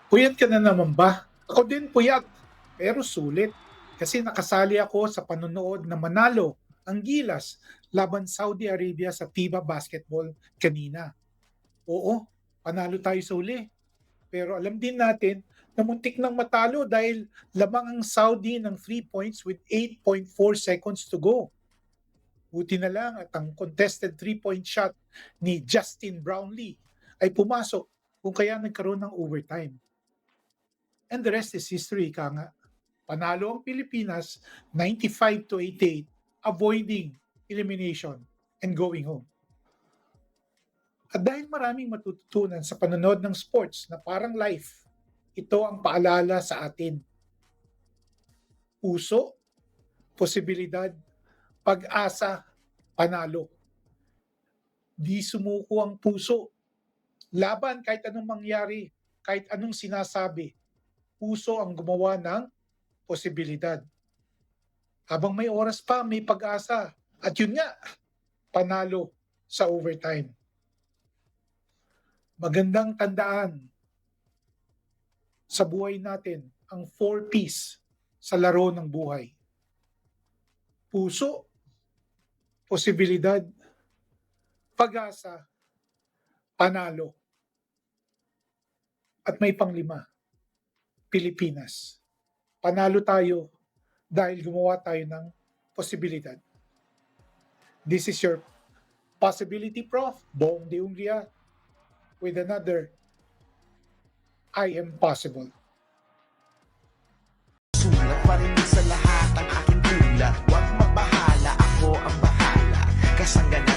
Puyat ka na naman ba? Ako din puyat, pero sulit. Kasi nakasali ako sa panonood na manalo ang Gilas laban Saudi Arabia sa FIBA Basketball kanina. Oo, panalo tayo sa uli. Pero alam din natin na muntik nang matalo dahil lamang ang Saudi ng 3 points with 8.4 seconds to go. Buti na lang at ang contested 3-point shot ni Justin Brownlee ay pumasok kung kaya nagkaroon ng overtime. And the rest is history, ika nga. Panalo ang Pilipinas 95-88, avoiding elimination and going home. At dahil maraming matututunan sa panonood ng sports na parang life, ito ang paalala sa atin. Puso, posibilidad, pag-asa, panalo. Di sumuko ang puso. Laban kahit anong mangyari, kahit anong sinasabi, puso ang gumawa ng posibilidad. Habang may oras pa, may pag-asa. At yun nga, panalo sa overtime. Magandang tandaan sa buhay natin ang 4 P's sa laro ng buhay. Puso, posibilidad, pag-asa, panalo. At may panglima, Pilipinas. Panalo tayo dahil gumawa tayo ng posibilidad. This is your Possibility Prof, Bong De Ungria, with another I Am Possible. Sulat pa rin sa lahat ang aking tula. Huwag mabahala, ako ang bahala. Kasangga